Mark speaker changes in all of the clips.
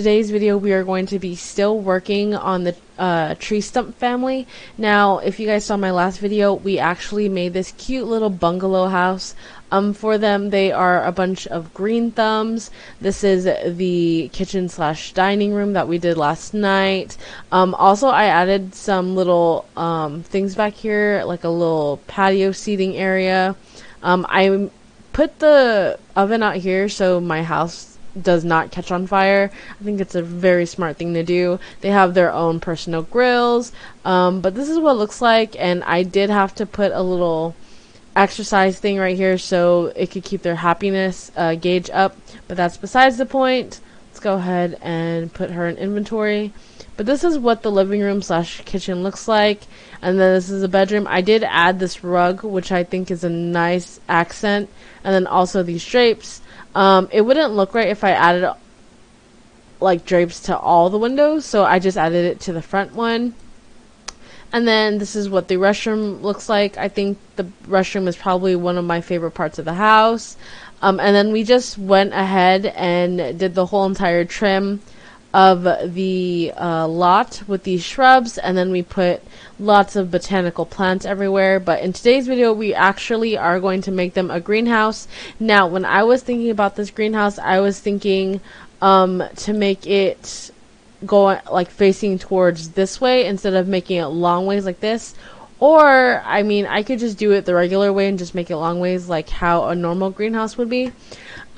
Speaker 1: Today's video we are going to be still working on the tree stump family. Now if you guys saw my last video, we actually made this cute little bungalow house for them. They are a bunch of green thumbs. This is the kitchen slash dining room that we did last night. Also I added some little things back here, like a little patio seating area. I put the oven out here so my house does not catch on fire. I think it's a very smart thing to do. They have their own personal grills, but this is what it looks like, and I did have to put a little exercise thing right here so it could keep their happiness gauge up, but that's besides the point. Let's go ahead and put her in inventory. But this is what the living room slash kitchen looks like, and then this is a bedroom. I did add this rug, which I think is a nice accent, and then also these drapes. It wouldn't look right if I added like drapes to all the windows, so I just added it to the front one. And then this is what the restroom looks like. I think the restroom is probably one of my favorite parts of the house. And then we just went ahead and did the whole entire trim of the lot with these shrubs, and then we put lots of botanical plants everywhere. But in today's video we actually are going to make them a greenhouse. Now when I was thinking about this greenhouse, I was thinking to make it go like facing towards this way instead of making it long ways like this. Or I mean, I could just do it the regular way and just make it long ways like how a normal greenhouse would be.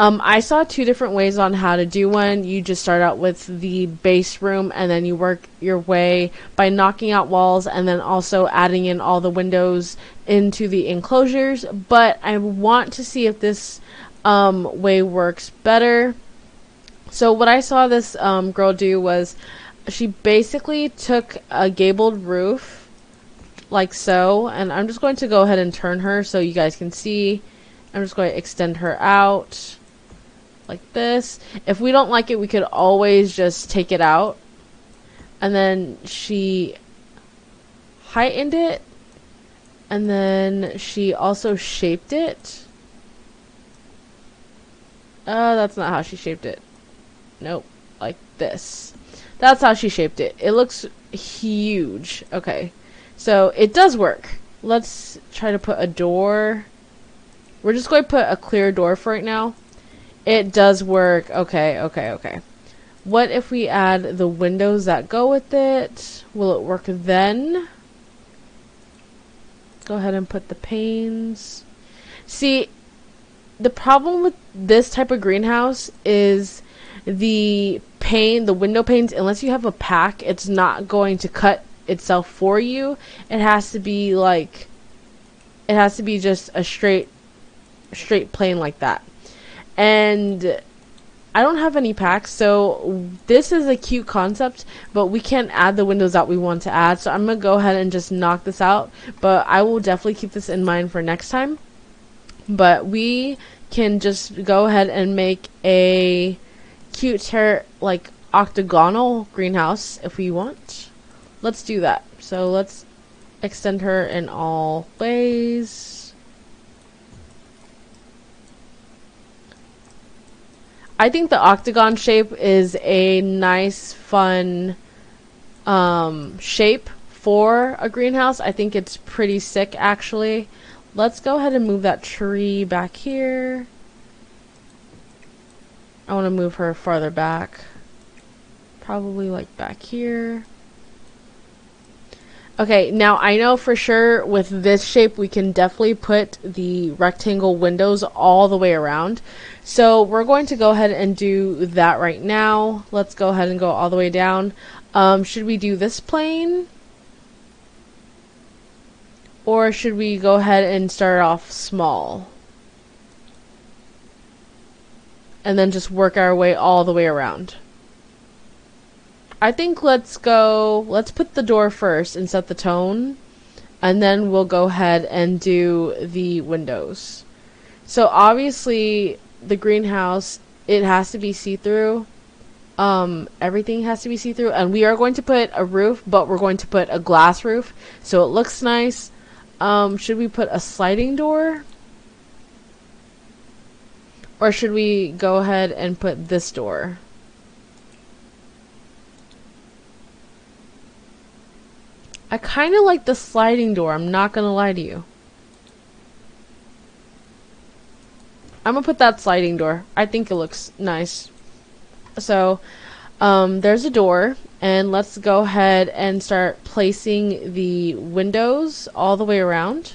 Speaker 1: I saw two different ways on how to do one. You just start out with the base room and then you work your way by knocking out walls and then also adding in all the windows into the enclosures. But I want to see if this way works better. So what I saw this girl do was she basically took a gabled roof like so, and I'm just going to go ahead and turn her so you guys can see. I'm just going to extend her out like this. If we don't like it, we could always just take it out. And then she heightened it, and then she also shaped it. That's not how she shaped it. Nope, like this. That's how she shaped it. It looks huge. Okay, so it does work. Let's try to put a door. We're just going to put a clear door for right now. It does work. Okay. What if we add the windows that go with it? Will it work then? Go ahead and put the panes. See, the problem with this type of greenhouse is the window panes, unless you have a pack, it's not going to cut itself for you. It has to be like, it has to be just a straight plane like that. And I don't have any packs, so this is a cute concept, but we can't add the windows that we want to add, so I'm gonna go ahead and just knock this out. But I will definitely keep this in mind for next time. But we can just go ahead and make a cute like octagonal greenhouse if we want. Let's do that. So let's extend her in all ways. I think the octagon shape is a nice, fun shape for a greenhouse. I think it's pretty sick, actually. Let's go ahead and move that tree back here. I want to move her farther back. Probably like back here. Okay, now I know for sure with this shape we can definitely put the rectangle windows all the way around. So we're going to go ahead and do that right now. Let's go ahead and go all the way down. Should we do this plane? Or should we go ahead and start off small? And then just work our way all the way around. I think let's put the door first and set the tone, and then we'll go ahead and do the windows. So obviously the greenhouse, it has to be see-through. Everything has to be see-through, and we are going to put a roof, but we're going to put a glass roof so it looks nice. Should we put a sliding door? Or should we go ahead and put this door? I kind of like the sliding door, I'm not gonna lie to you. I'm gonna put that sliding door. I think it looks nice. So, there's a door, and let's go ahead and start placing the windows all the way around.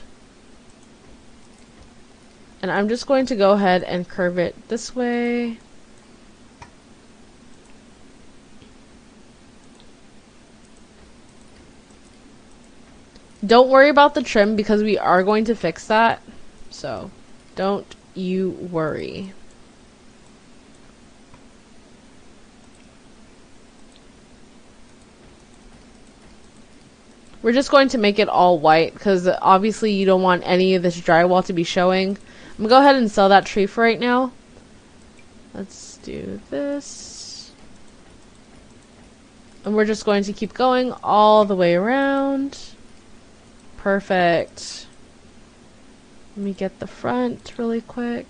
Speaker 1: And I'm just going to go ahead and curve it this way. Don't worry about the trim because we are going to fix that. So, don't you worry. We're just going to make it all white because obviously you don't want any of this drywall to be showing. I'm gonna go ahead and sell that tree for right now. Let's do this. And we're just going to keep going all the way around. Perfect. Let me get the front really quick.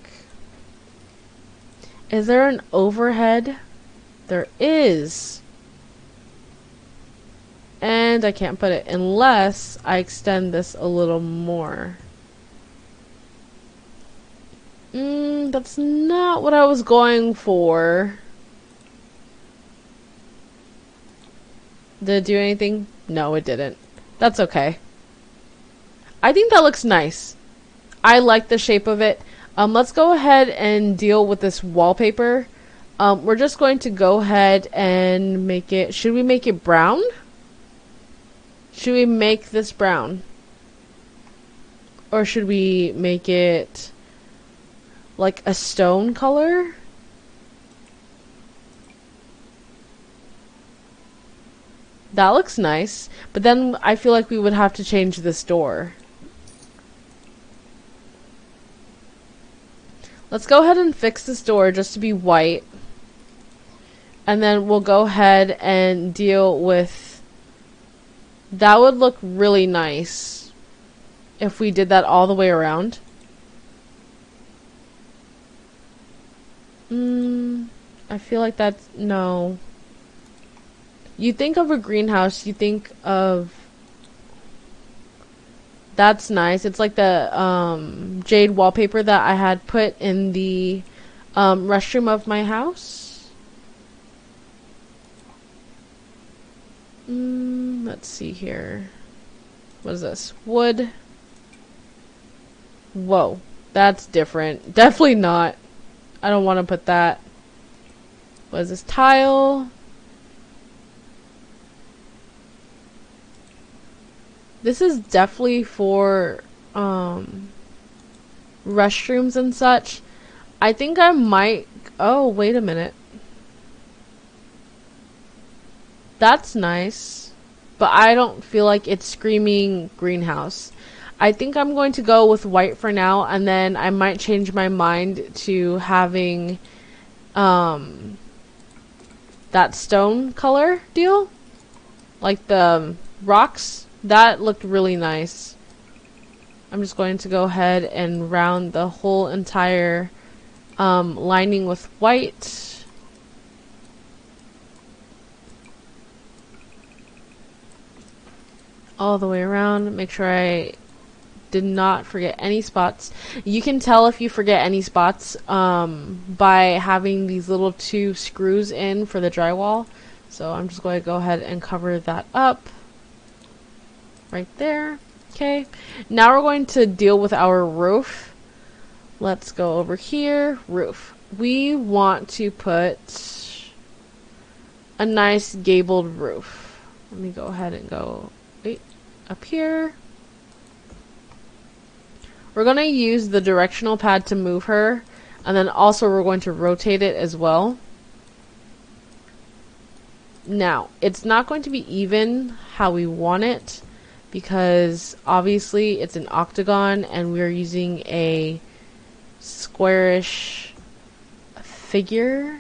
Speaker 1: Is there an overhead? There is. And I can't put it unless I extend this a little more. That's not what I was going for. Did it do anything? No, it didn't. That's okay. I think that looks nice. I like the shape of it. Let's go ahead and deal with this wallpaper. We're just going to go ahead and make it... Should we make it brown? Should we make this brown? Or should we make it like a stone color? That looks nice, but then I feel like we would have to change this door. Let's go ahead and fix this door just to be white. And then we'll go ahead and deal with... That would look really nice if we did that all the way around. I feel like that's... No. You think of a greenhouse, you think of... That's nice. It's like the jade wallpaper that I had put in the restroom of my house. Let's see here. What is this? Wood. Whoa. That's different. Definitely not. I don't want to put that. What is this? Tile. This is definitely for restrooms and such. I think I might... Oh, wait a minute. That's nice. But I don't feel like it's screaming greenhouse. I think I'm going to go with white for now, and then I might change my mind to having that stone color deal. Like the rocks. That looked really nice. I'm just going to go ahead and round the whole entire lining with white. All the way around. Make sure I did not forget any spots. You can tell if you forget any spots by having these little 2 screws in for the drywall. So I'm just going to go ahead and cover that up. Right there. Okay. Now we're going to deal with our roof. Let's go over here. Roof. We want to put a nice gabled roof. Let me go ahead and go up here. We're going to use the directional pad to move her, and then also we're going to rotate it as well. Now, it's not going to be even how we want it, because obviously it's an octagon and we're using a squarish figure.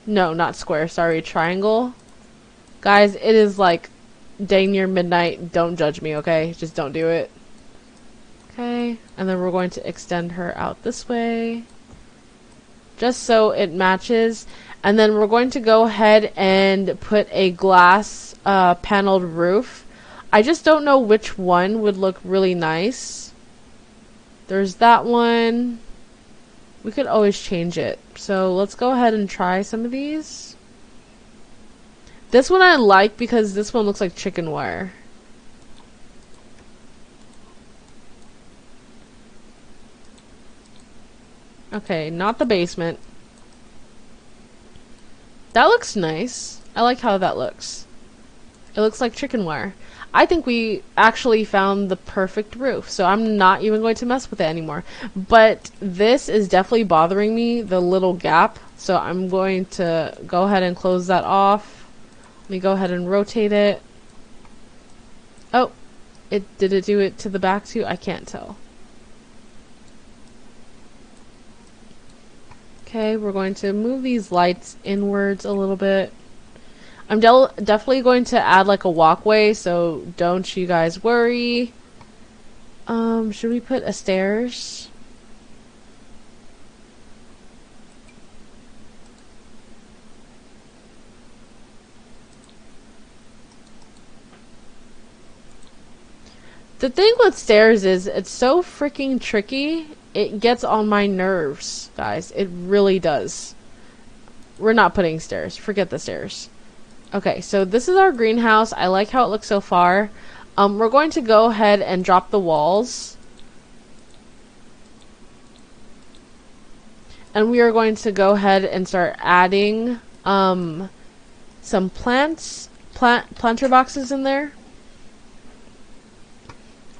Speaker 1: No, not square, sorry, triangle. Guys, it is like dang near midnight. Don't judge me, okay? Just don't do it. Okay, and then we're going to extend her out this way, just so it matches. And then we're going to go ahead and put a glass paneled roof. I just don't know which one would look really nice. There's that one. We could always change it. So let's go ahead and try some of these. This one I like because this one looks like chicken wire. Okay, not the basement. That looks nice. I like how that looks. It looks like chicken wire. I think we actually found the perfect roof, so I'm not even going to mess with it anymore. But this is definitely bothering me, the little gap, so I'm going to go ahead and close that off. Let me go ahead and rotate it. Oh, did it do it to the back too? I can't tell. Okay, we're going to move these lights inwards a little bit. I'm definitely going to add like a walkway, so don't you guys worry. Should we put a stairs? The thing with stairs is it's so freaking tricky. It gets on my nerves, guys. It really does. We're not putting stairs. Forget the stairs. Okay, so this is our greenhouse. I like how it looks so far. We're going to go ahead and drop the walls. And we are going to go ahead and start adding some planter boxes in there.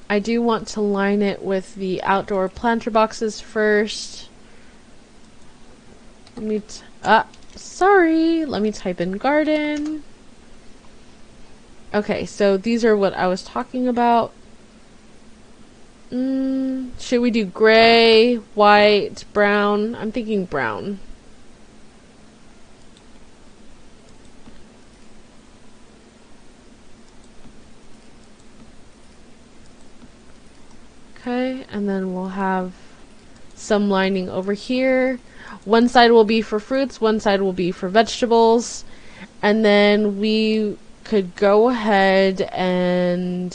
Speaker 1: I do want to line it with the outdoor planter boxes first. Let me sorry, let me type in garden. Okay, so these are what I was talking about. Should we do gray, white, brown? I'm thinking brown. Okay, and then we'll have some lining over here. One side will be for fruits, one side will be for vegetables. And then we could go ahead and,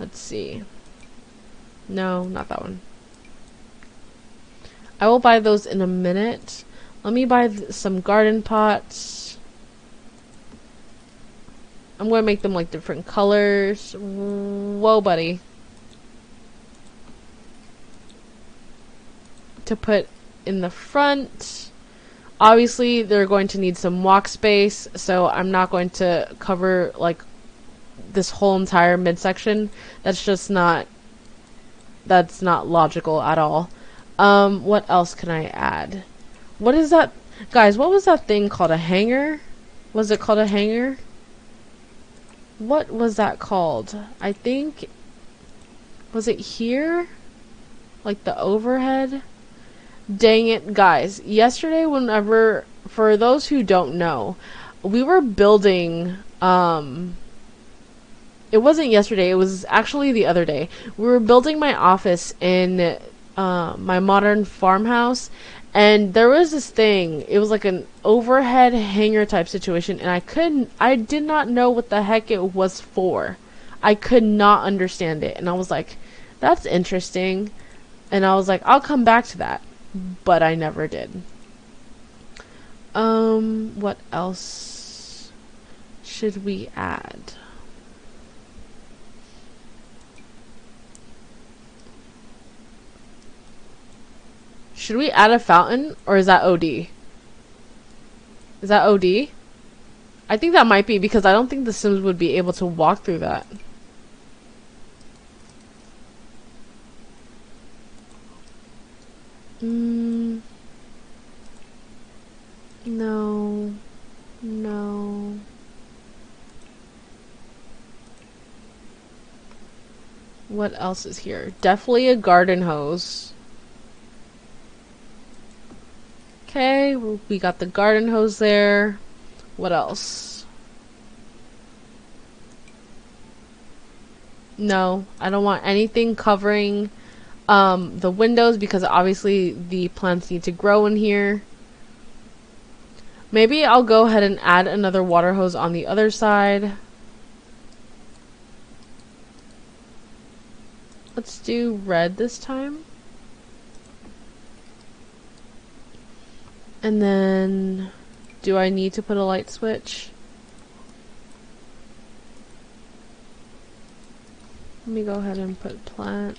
Speaker 1: let's see. No, not that one. I will buy those in a minute. Let me buy some garden pots. I'm going to make them like different colors. Whoa, buddy. To put in the front. Obviously, they're going to need some walk space, so I'm not going to cover like this whole entire midsection. That's not logical at all. What else can I add? What is that? Guys, what was that thing called? A hanger? Was it called a hanger? What was that called? I think, was it here? Like the overhead? Dang it, guys. Yesterday, for those who don't know, we were building, it wasn't yesterday, it was actually the other day. We were building my office in my modern farmhouse, and there was this thing, it was like an overhead hanger type situation, and I did not know what the heck it was for. I could not understand it, and I was like, that's interesting, and I was like, I'll come back to that. But I never did. What else should we add? Should we add a fountain, or is that OD? Is that OD? I think that might be, because I don't think the Sims would be able to walk through that. No. No. What else is here? Definitely a garden hose. Okay, we got the garden hose there. What else? No, I don't want anything covering the windows, because obviously the plants need to grow in here. Maybe I'll go ahead and add another water hose on the other side. Let's do red this time. And then, do I need to put a light switch? Let me go ahead and put plant.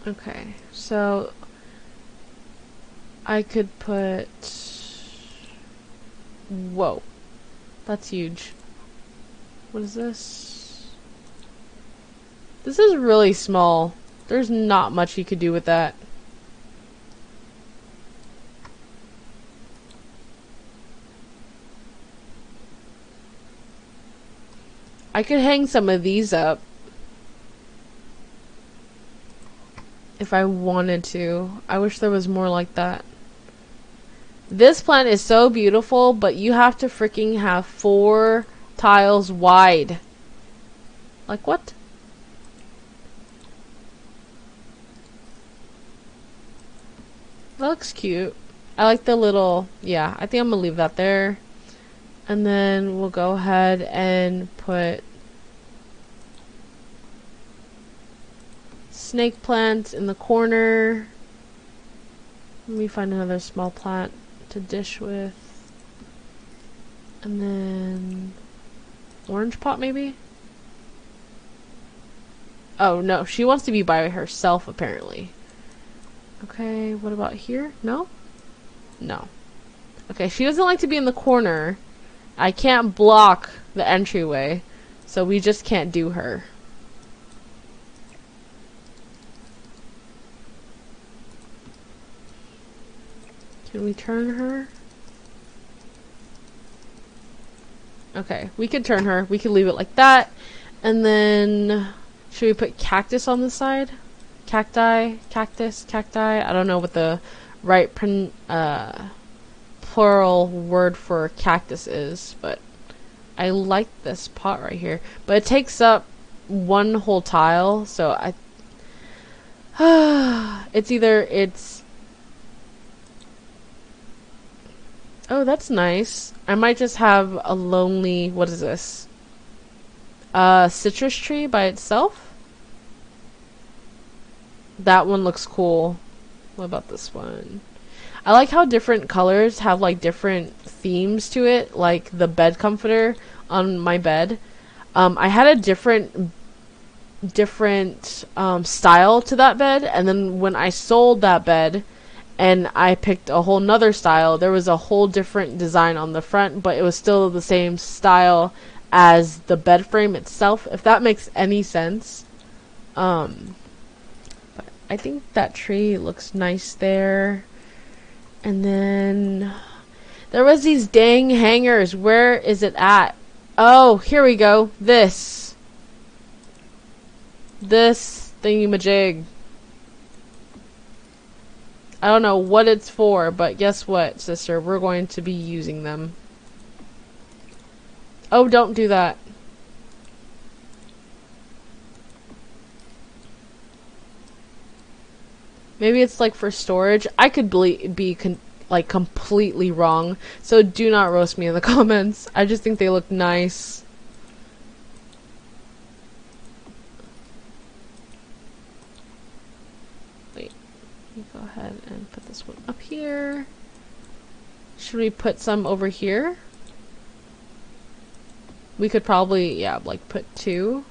Speaker 1: Okay, so I could put. Whoa, that's huge. What is this? This is really small. There's not much you could do with that. I could hang some of these up if I wanted to. I wish there was more like that. This plant is so beautiful, but you have to freaking have 4 tiles wide. Like what? That looks cute. I like the little, yeah, I think I'm gonna leave that there. And then we'll go ahead and put snake plant in the corner. Let me find another small plant to dish with. And then orange pot maybe? Oh no, she wants to be by herself apparently. Okay, what about here? No? No. Okay, she doesn't like to be in the corner. I can't block the entryway, so we just can't do her. Can we turn her? Okay, we could turn her. We could leave it like that. And then, should we put cactus on the side? Cacti? Cactus? Cacti? I don't know what the right plural word for cactus is, but I like this pot right here. But it takes up 1 whole tile, so it's oh, that's nice. I might just have a lonely, what is this? Citrus tree by itself? That one looks cool. What about this one? I like how different colors have like different themes to it, like the bed comforter on my bed. I had a different style to that bed, and then when I sold that bed and I picked a whole nother style, there was a whole different design on the front, but it was still the same style as the bed frame itself, if that makes any sense. But I think that tree looks nice there. And then there was these dang hangers. Where is it at? Oh, here we go. This thingy-majig. I don't know what it's for, but guess what, sister? We're going to be using them. Oh, don't do that. Maybe it's like for storage. I could be like completely wrong, so do not roast me in the comments. I just think they look nice. Wait, let me go ahead and put this one up here. Should we put some over here? We could probably, yeah, like put 2.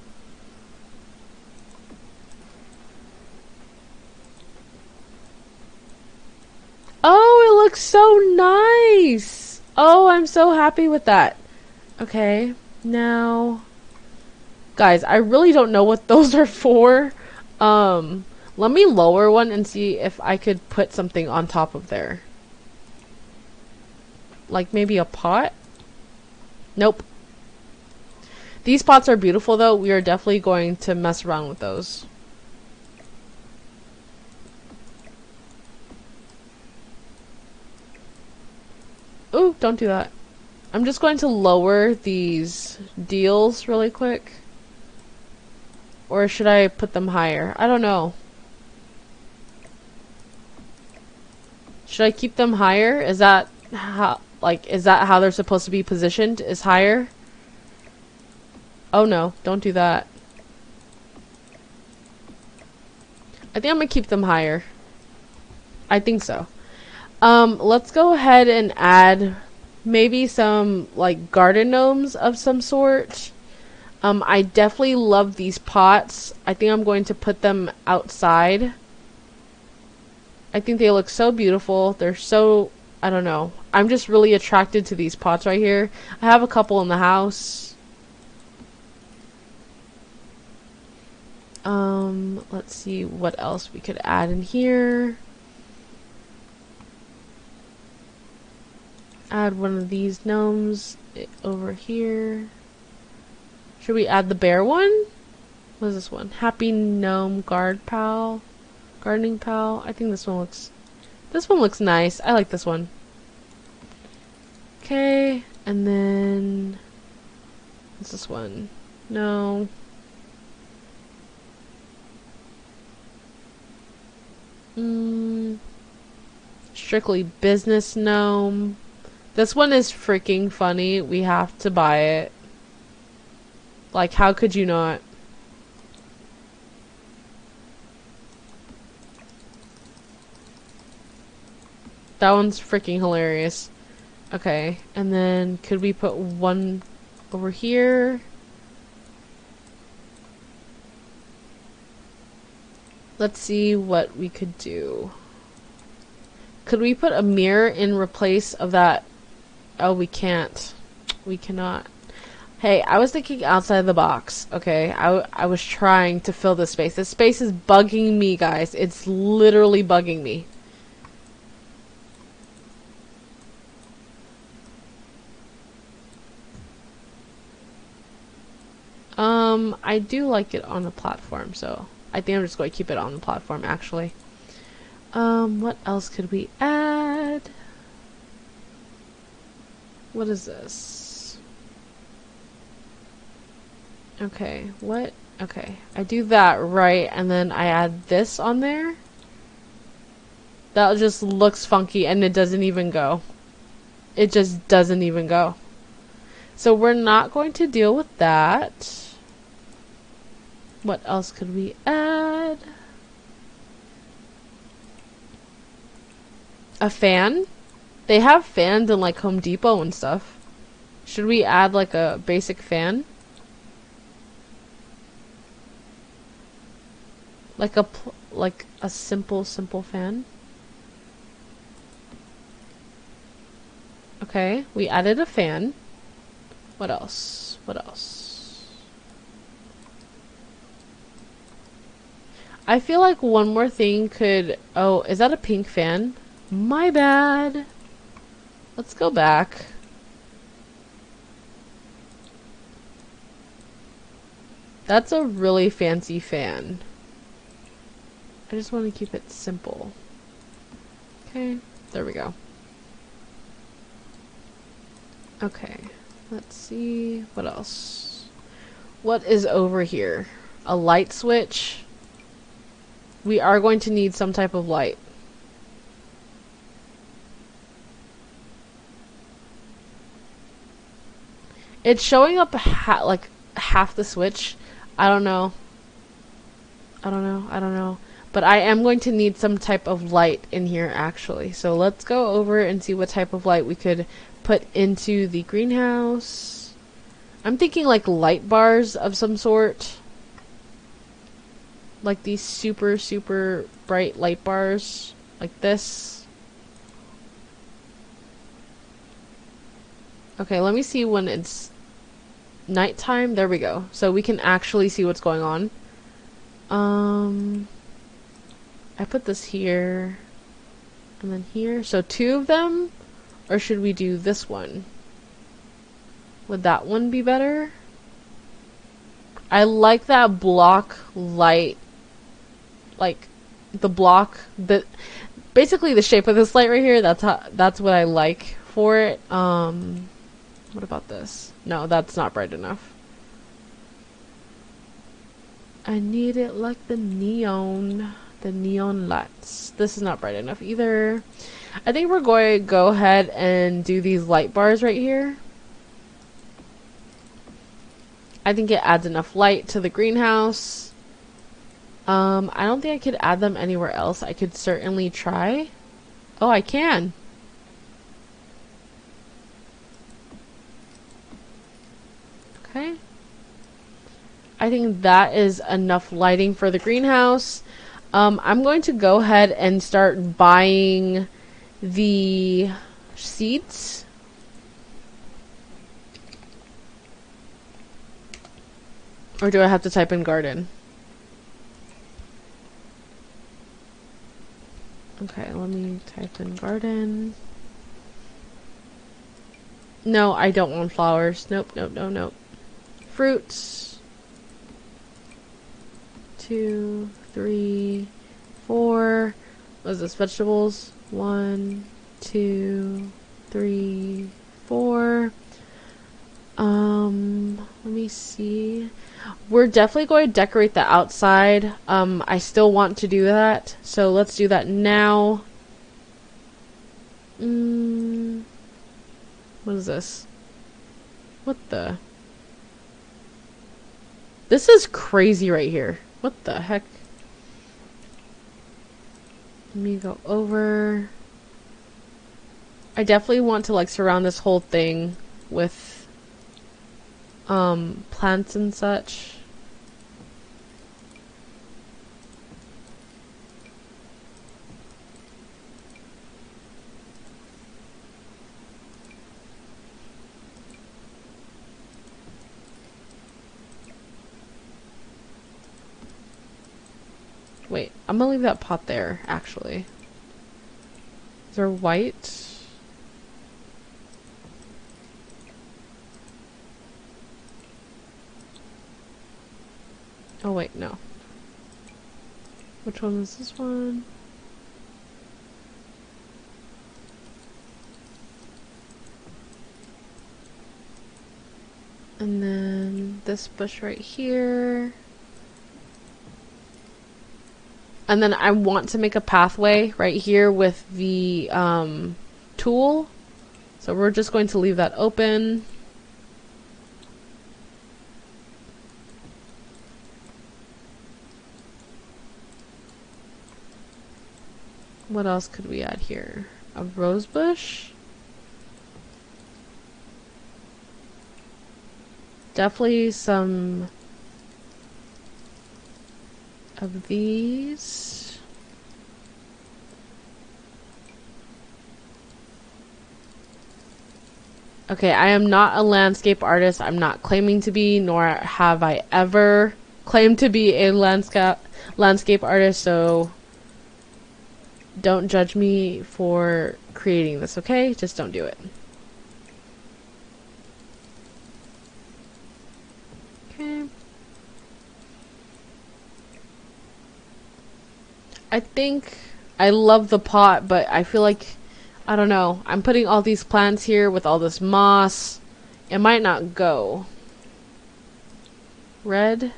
Speaker 1: Oh, it looks so nice! Oh, I'm so happy with that. Okay, now, guys, I really don't know what those are for. Let me lower one and see if I could put something on top of there. Like maybe a pot? Nope. These pots are beautiful though. We are definitely going to mess around with those. Ooh, don't do that. I'm just going to lower these deals really quick. Or should I put them higher? I don't know. Should I keep them higher? Is that how they're supposed to be positioned? Is higher? Oh no, don't do that. I think I'm gonna keep them higher. I think so. Let's go ahead and add maybe some like garden gnomes of some sort. I definitely love these pots. I think I'm going to put them outside. I think they look so beautiful. They're so, I don't know. I'm just really attracted to these pots right here. I have a couple in the house. Let's see what else we could add in here. Add one of these gnomes over here. Should we add the bear one? What is this one? Happy Gnome Guard Pal. Gardening Pal. I think this one looks nice. I like this one. Okay, and then what's this one? No. Strictly business gnome. This one is freaking funny. We have to buy it. Like, how could you not? That one's freaking hilarious. Okay, and then could we put one over here? Let's see what we could do. Could we put a mirror in replace of that? Oh, we can't. We cannot. Hey, I was thinking outside the box, okay? I was trying to fill this space. This space is bugging me, guys. It's literally bugging me. I do like it on the platform, so I think I'm just going to keep it on the platform, actually. What else could we add? What is this? Okay, what? Okay, I do that right, and then I add this on there. That just looks funky, and it doesn't even go. It just doesn't even go. So we're not going to deal with that. What else could we add? A fan? They have fans in like Home Depot and stuff. Should we add like a basic fan? Like a simple fan? Okay, we added a fan. What else? What else? I feel like one more thing could... Oh, is that a pink fan? My bad. Let's go back. That's a really fancy fan. I just want to keep it simple. Okay, there we go. Okay, let's see. What else? What is over here? A light switch? We are going to need some type of light. It's showing up like half the switch. I don't know. I don't know. But I am going to need some type of light in here actually. So let's go over and see what type of light we could put into the greenhouse. I'm thinking like light bars of some sort. Like these super bright light bars. Like this. Okay, let me see when it's nighttime. There we go. So we can actually see what's going on. I put this here. And then here. So 2 of them? Or should we do this one? Would that one be better? I like that block light. Like the block that basically the shape of this light right here, that's what I like for it. What about this? No, that's not bright enough. I need it like the neon lights. This is not bright enough either. I think we're going to go ahead and do these light bars right here. I think it adds enough light to the greenhouse. I don't think I could add them anywhere else. I could certainly try. Oh, I can. Okay. I think that is enough lighting for the greenhouse. I'm going to go ahead and start buying the seeds. Or do I have to type in garden? Okay, let me type in garden. No, I don't want flowers. Nope, nope, no, nope. Fruits. 2, 3, 4. What is this? Vegetables. 1, 2, 3, 4. Let me see. We're definitely going to decorate the outside. I still want to do that, so let's do that now. What is this? What the? This is crazy right here. What the heck? Let me go over. I definitely want to like surround this whole thing with plants and such. Wait, I'm gonna leave that pot there, actually. Is there white? Oh wait, no. Which one is this one? And then this bush right here. And then I want to make a pathway right here with the tool. So we're just going to leave that open. What else could we add here? A rose bush? Definitely some of these. Okay, I am not a landscape artist. I'm not claiming to be, nor have I ever claimed to be a landscape artist, so don't judge me for creating this, okay? Just don't do it. Okay. I think I love the pot, but I feel like, I don't know, I'm putting all these plants here with all this moss. It might not go. Red.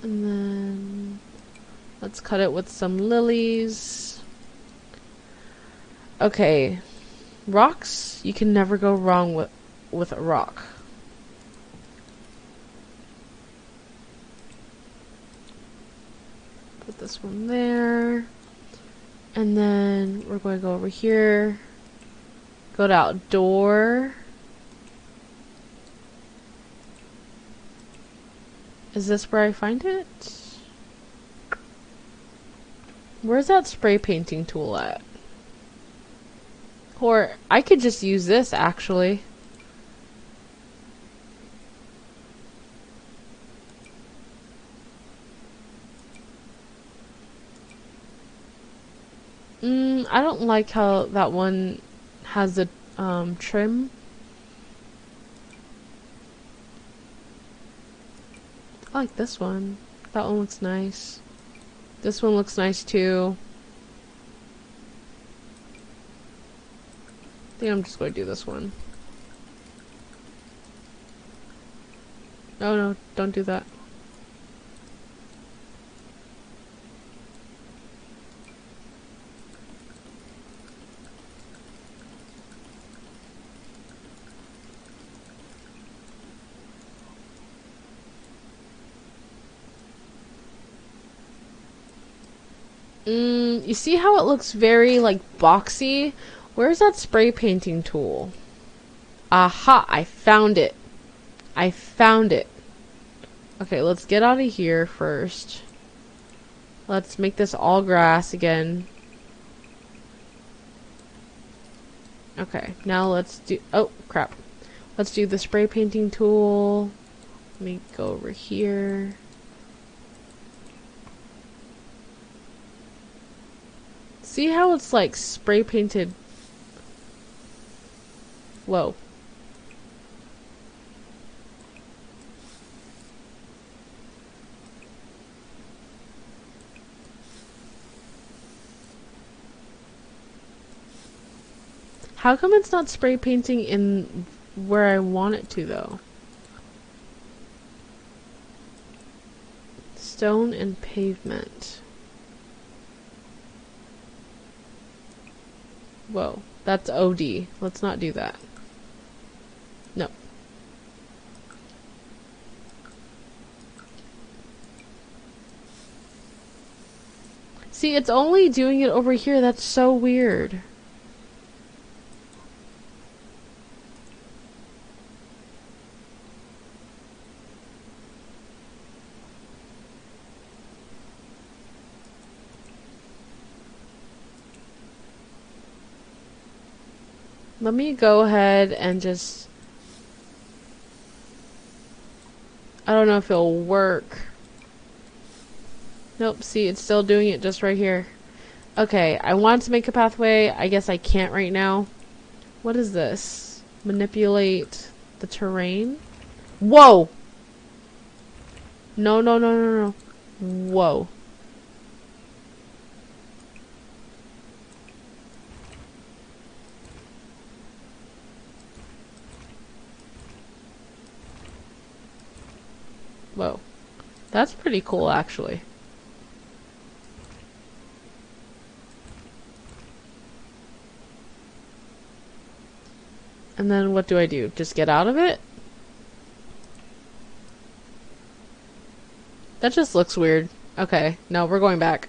Speaker 1: And then let's cut it with some lilies. Okay. Rocks, you can never go wrong with a rock. Put this one there. And then we're going to go over here. Go to outdoor. Is this where I find it? Where's that spray painting tool at? Or I could just use this actually. I don't like how that one has the trim. I like this one. That one looks nice. This one looks nice too. I think I'm just going to do this one. Oh no, don't do that. You see how it looks very, like, boxy? Where's that spray painting tool? Aha! I found it. I found it. Okay, let's get out of here first. Let's make this all grass again. Okay, now let's do... Oh, crap. Let's do the spray painting tool. Let me go over here. See how it's like spray painted? Whoa. How come it's not spray painting in where I want it to, though? Stone and pavement. Whoa, that's OD. Let's not do that. No. See, it's only doing it over here. That's so weird. Let me go ahead and just... I don't know if it'll work. Nope, see, it's still doing it just right here. Okay, I wanted to make a pathway. I guess I can't right now. What is this? Manipulate the terrain? Whoa! No, no, no, no, no. Whoa. Whoa. That's pretty cool, actually. And then what do I do? Just get out of it? That just looks weird. Okay, no, we're going back.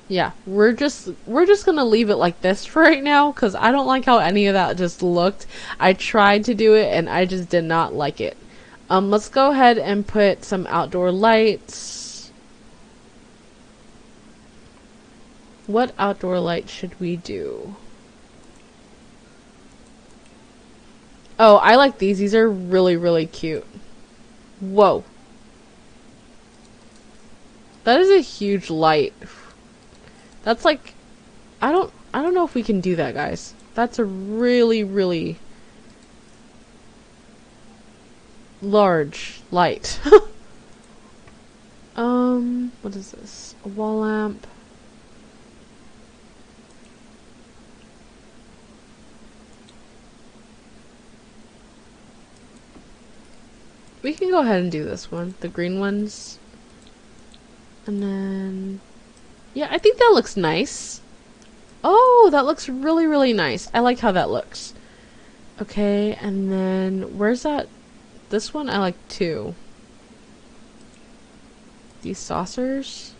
Speaker 1: Yeah, we're just gonna leave it like this for right now, because I don't like how any of that just looked. I tried to do it and I just did not like it. Let's go ahead and put some outdoor lights. What outdoor light should we do? Oh, I like these. These are really, really cute. Whoa. That is a huge light. That's like, I don't know if we can do that, guys. That's a really, really large light. What is this? A wall lamp. We can go ahead and do this one, the green ones. And then, yeah, I think that looks nice. Oh, that looks really, really nice. I like how that looks. Okay, and then, where's that? This one I like too. These saucers.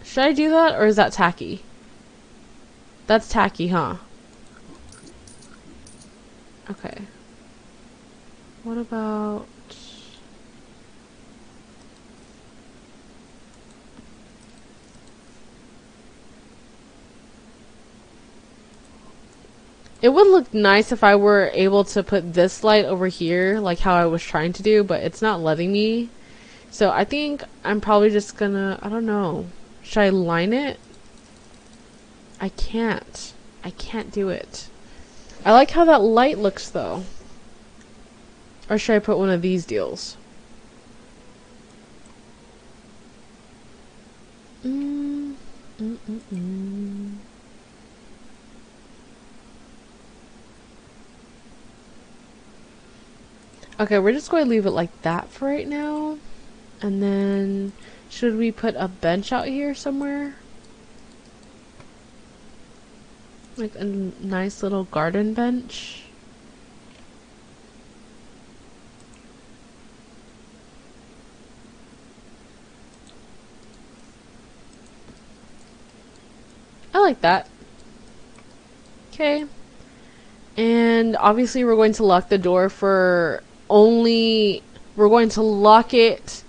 Speaker 1: Should I do that, or is that tacky? That's tacky, huh? Okay. What about... It would look nice if I were able to put this light over here, like how I was trying to do, but it's not letting me. So I think I'm probably just gonna... I don't know. Should I line it? I can't. I can't do it. I like how that light looks, though. Or should I put one of these deals? Okay, we're just going to leave it like that for right now. And then, should we put a bench out here somewhere? Like a nice little garden bench. I like that. Okay. And obviously we're going to lock the door for only... We're going to lock it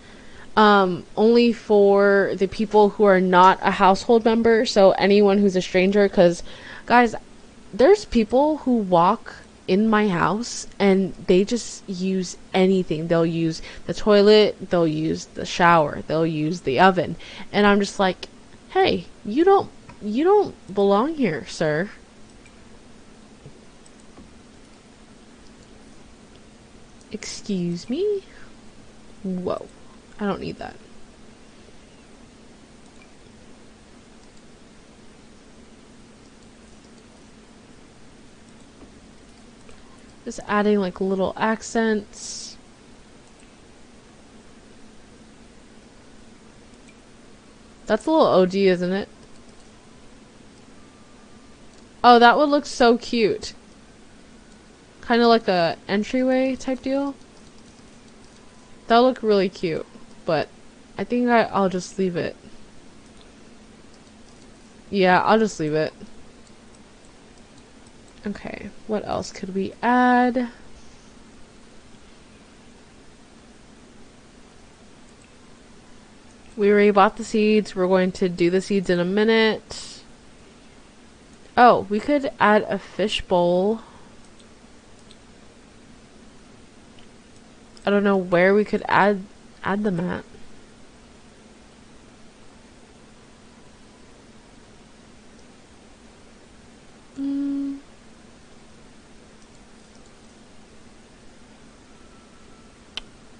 Speaker 1: only for the people who are not a household member. So anyone who's a stranger. Because, guys, there's people who walk in my house and they just use anything. They'll use the toilet. They'll use the shower. They'll use the oven. And I'm just like, hey, you don't belong here, sir. Excuse me? Whoa. I don't need that. Just adding like little accents. That's a little OD, isn't it? Oh, that would look so cute. Kind of like a entryway type deal. That'll look really cute. But I think I'll just leave it. Yeah, I'll just leave it. Okay, what else could we add? We already bought the seeds. We're going to do the seeds in a minute. Oh, we could add a fish bowl. I don't know where we could add them at.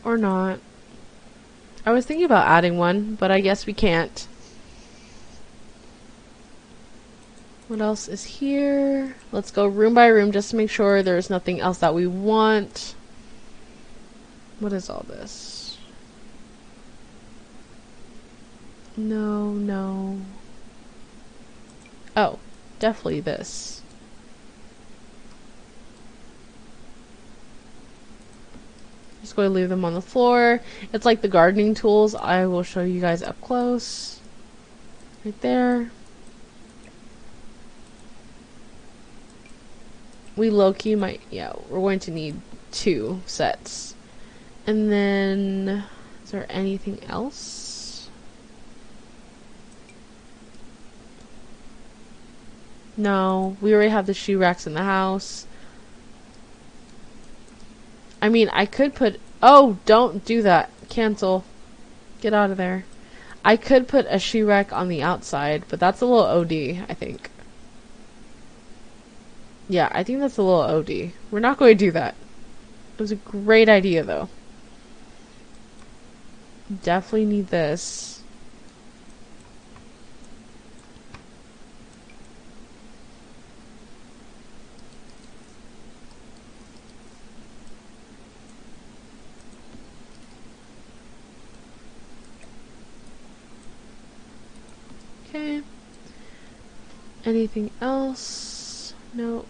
Speaker 1: Or not. I was thinking about adding one, but I guess we can't. What else is here? Let's go room by room just to make sure there's nothing else that we want. What is all this? No. Oh, definitely this. Just going to leave them on the floor. It's like the gardening tools. I will show you guys up close. Right there. We low-key might... Yeah, we're going to need 2 sets. And then... Is there anything else? No. We already have the shoe racks in the house. I mean, I could put... Oh, don't do that. Cancel. Get out of there. I could put a shoe rack on the outside, but that's a little OD, I think. Yeah, I think that's a little OD. We're not going to do that. It was a great idea, though. Definitely need this. Okay. Anything else? No.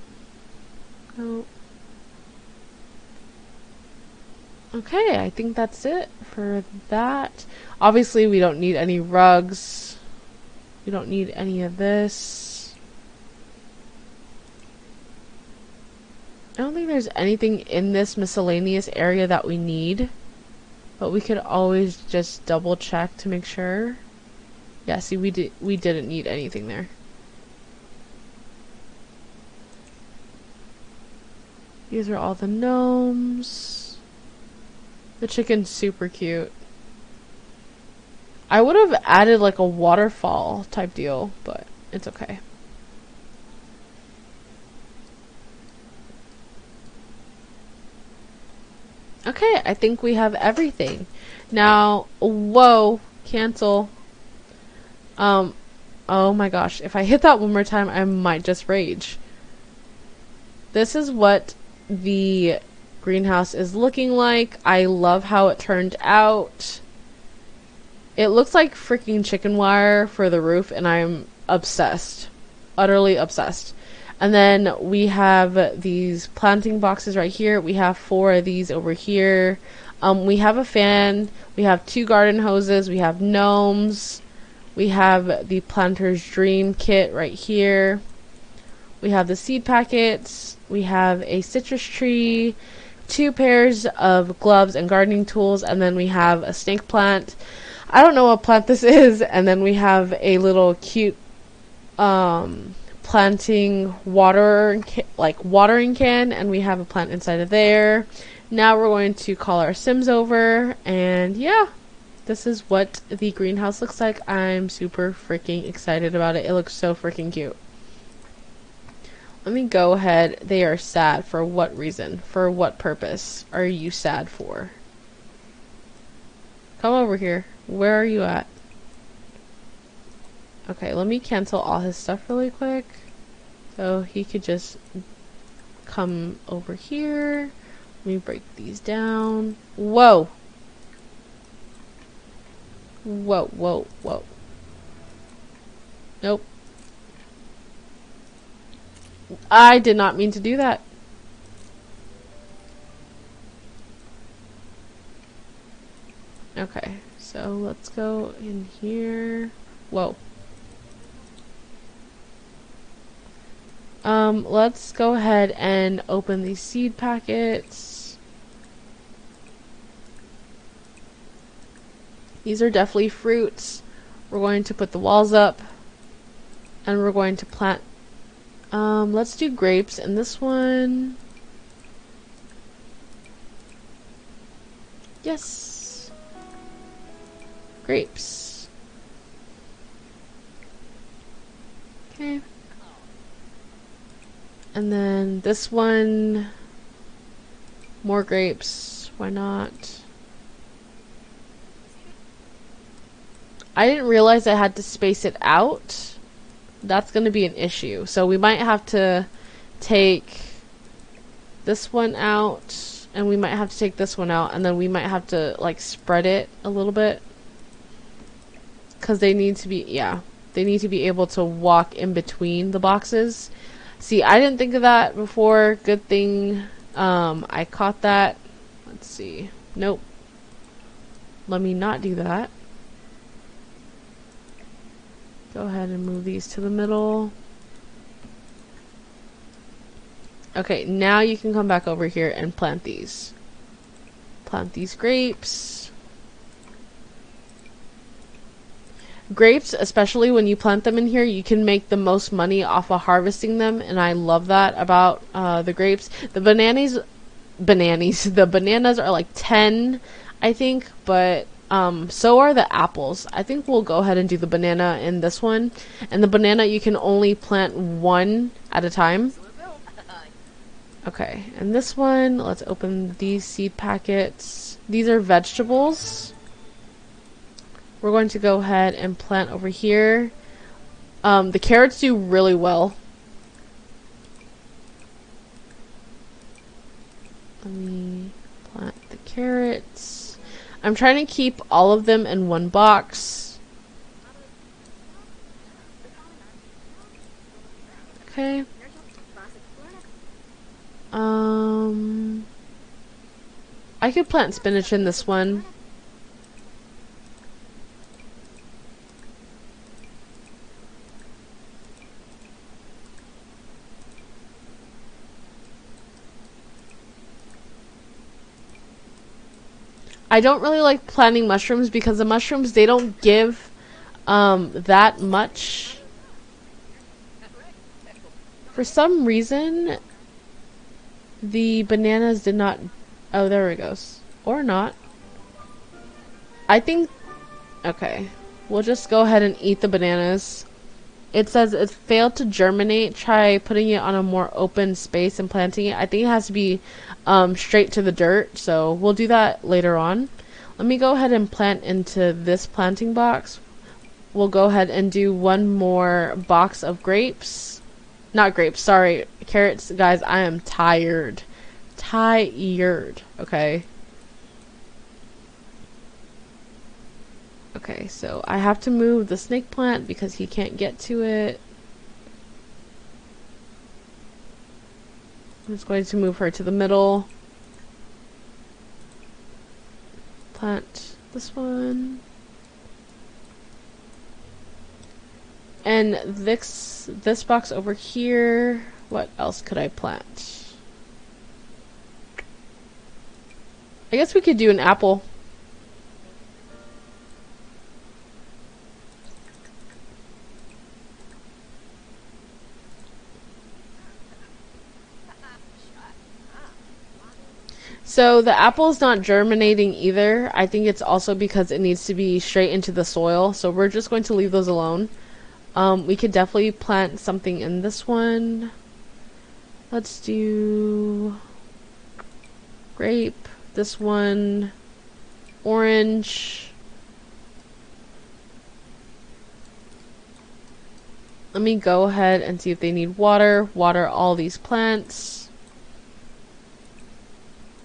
Speaker 1: No. Okay, I think that's it for that. Obviously, we don't need any rugs. We don't need any of this. I don't think there's anything in this miscellaneous area that we need. But we could always just double check to make sure. Yeah, see, we didn't need anything there. These are all the gnomes. The chicken's super cute. I would have added like a waterfall type deal, but it's okay. Okay, I think we have everything. Now, whoa, cancel. Oh my gosh, if I hit that one more time, I might just rage. This is what the greenhouse is looking like. I love how it turned out. It looks like freaking chicken wire for the roof, and I'm obsessed. Utterly obsessed. And then we have these planting boxes right here. We have 4 of these over here. We have a fan. We have 2 garden hoses. We have gnomes. We have the planter's dream kit right here. We have the seed packets. We have a citrus tree, 2 pairs of gloves and gardening tools, and then we have a snake plant. I don't know what plant this is. And then we have a little cute planting watering can, and we have a plant inside of there. Now we're going to call our Sims over, and yeah, this is what the greenhouse looks like. I'm super freaking excited about it. It looks so freaking cute. Let me go ahead. They are sad. For what reason? For what purpose are you sad for? Come over here. Where are you at? Okay, let me cancel all his stuff really quick. So he could just come over here. Let me break these down. Whoa! Whoa, whoa, whoa. Nope. I did not mean to do that. Okay, so let's go in here. Whoa. Let's go ahead and open these seed packets. These are definitely fruits. We're going to put the walls up, and we're going to plant. Let's do grapes in this one. Yes. Grapes. Okay. And then this one, more grapes. Why not? I didn't realize I had to space it out. That's going to be an issue. So we might have to take this one out, and we might have to take this one out, and then we might have to like spread it a little bit. Because they need to be, yeah, they need to be able to walk in between the boxes. See, I didn't think of that before. Good thing I caught that. Let's see. Nope. Let me not do that. Go ahead and move these to the middle. Okay, now you can come back over here and plant these. Plant these grapes. Grapes, especially when you plant them in here, you can make the most money off of harvesting them, and I love that about the grapes. The bananas are like 10, I think, but so are the apples. I think we'll go ahead and do the banana in this one. And the banana, you can only plant 1 at a time. Okay, and this one, let's open these seed packets. These are vegetables. We're going to go ahead and plant over here. The carrots do really well. Let me plant the carrots. I'm trying to keep all of them in one box. Okay. I could plant spinach in this one. I don't really like planting mushrooms because the mushrooms, they don't give that much. For some reason, the bananas did not... Oh, there it goes. Or not. I think... Okay. We'll just go ahead and eat the bananas. It says it failed to germinate. Try putting it on a more open space and planting it. I think it has to be straight to the dirt, so we'll do that later on. Let me go ahead and plant into this planting box. We'll go ahead and do one more box of grapes. Not grapes, sorry, carrots. Guys, I am tired. Okay. Okay, so I have to move the snake plant because he can't get to it. I'm just going to move her to the middle. Plant this one. And this box over here, what else could I plant? I guess we could do an apple. So the apple's not germinating either. I think it's also because it needs to be straight into the soil. So we're just going to leave those alone. We could definitely plant something in this one. Let's do grape. This one, orange. Let me go ahead and see if they need water. Water all these plants.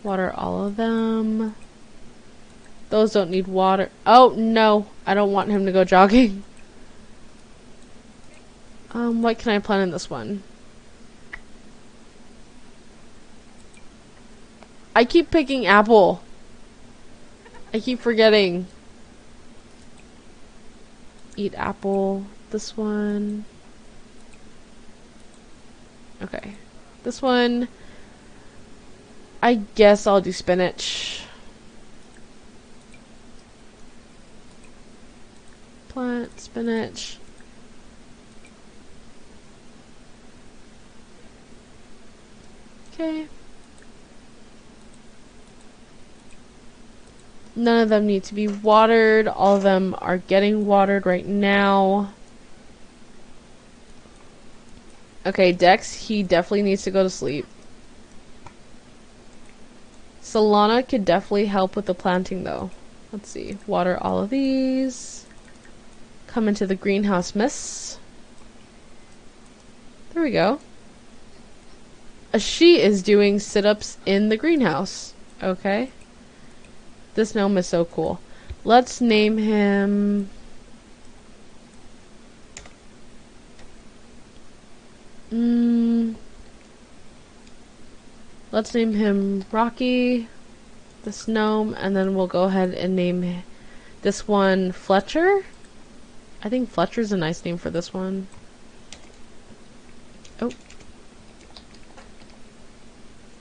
Speaker 1: Water all of them. Those don't need water. Oh, no. I don't want him to go jogging. What can I plant in this one? I keep picking apple. I keep forgetting. Eat apple. This one. Okay. This one. I guess I'll do spinach. Plant spinach. Okay. None of them need to be watered. All of them are getting watered right now. Okay, Dex, he definitely needs to go to sleep. Solana could definitely help with the planting though. Let's see. Water all of these. Come into the greenhouse mists. There we go. She is doing sit-ups in the greenhouse. Okay. This gnome is so cool. Let's name him... Let's name him Rocky, this gnome, and then we'll go ahead and name this one Fletcher. I think Fletcher's a nice name for this one. Oh.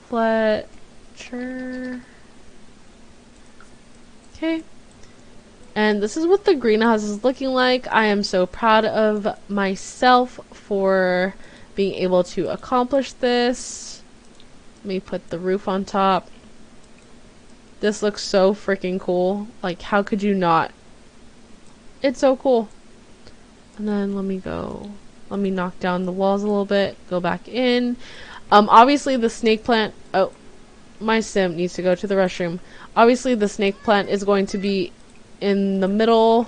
Speaker 1: Fletcher. Okay. And this is what the greenhouse is looking like. I am so proud of myself for being able to accomplish this. Let me put the roof on top. This looks so freaking cool. Like, how could you not? It's so cool. And then let me knock down the walls a little bit. Go back in. Obviously the snake plant... Oh, my sim needs to go to the restroom. Obviously the snake plant is going to be in the middle.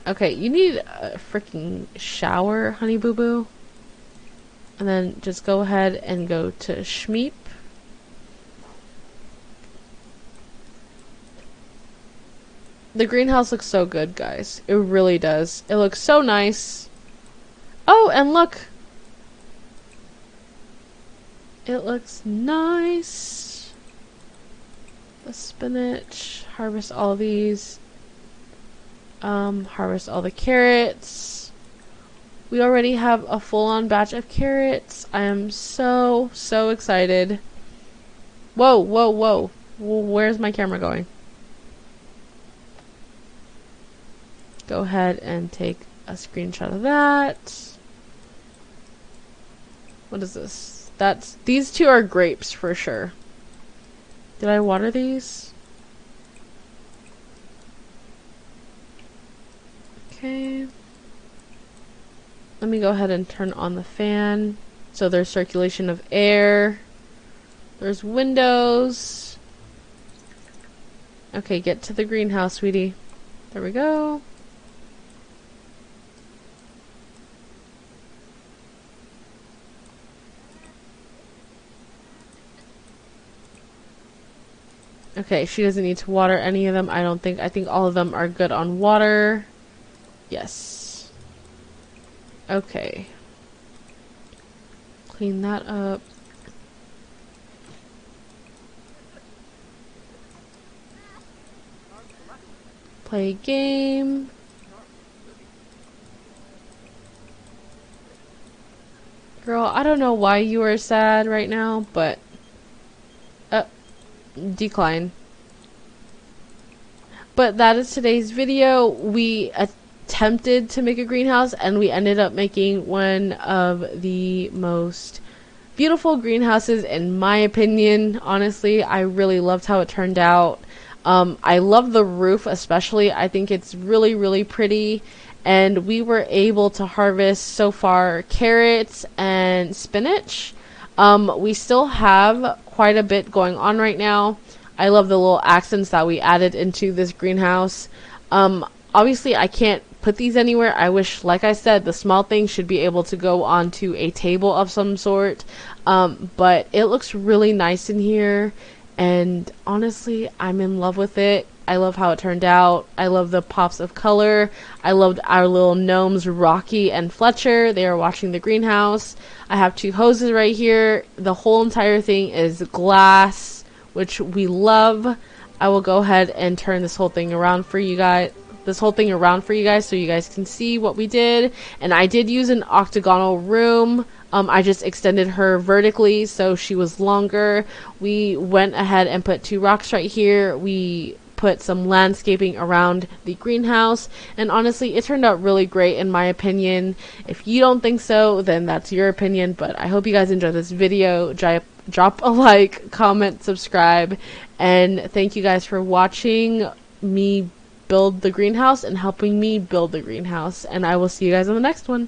Speaker 1: Okay, you need a freaking shower, honey boo boo. And then just go ahead and go to Schmeep. The greenhouse looks so good, guys. It really does. It looks so nice. Oh, and look! It looks nice. The spinach. Harvest all these. Harvest all the carrots. We already have a full-on batch of carrots. I am so excited. Whoa, whoa, whoa. Where's my camera going? Go ahead and take a screenshot of that. What is this? These two are grapes for sure. Did I water these? Okay. Let me go ahead and turn on the fan so there's circulation of air. There's windows. Okay, get to the greenhouse, sweetie. There we go. Okay, she doesn't need to water any of them, I don't think. I think all of them are good on water. Yes. Okay. Clean that up. Play a game. Girl, I don't know why you are sad right now, but decline. But that is today's video. We attempted to make a greenhouse and we ended up making one of the most beautiful greenhouses in my opinion. Honestly, I really loved how it turned out. I love the roof especially. I think it's really, really pretty. And we were able to harvest so far carrots and spinach. We still have quite a bit going on right now. I love the little accents that we added into this greenhouse. Obviously, I can't put these anywhere. I wish, like I said, the small things should be able to go onto a table of some sort. But it looks really nice in here. And honestly, I'm in love with it. I love how it turned out. I love the pops of color. I loved our little gnomes, Rocky and Fletcher. They are watching the greenhouse. I have 2 hoses right here. The whole entire thing is glass, which we love. I will go ahead and turn this whole thing around for you guys. So you guys can see what we did. And I did use an octagonal room. I just extended her vertically so she was longer. We went ahead and put 2 rocks right here. We put some landscaping around the greenhouse, and honestly it turned out really great in my opinion. If you don't think so, then that's your opinion, but I hope you guys enjoyed this video. Drop a like, comment, subscribe, and thank you guys for watching me build the greenhouse and helping me build the greenhouse, and I will see you guys on the next one.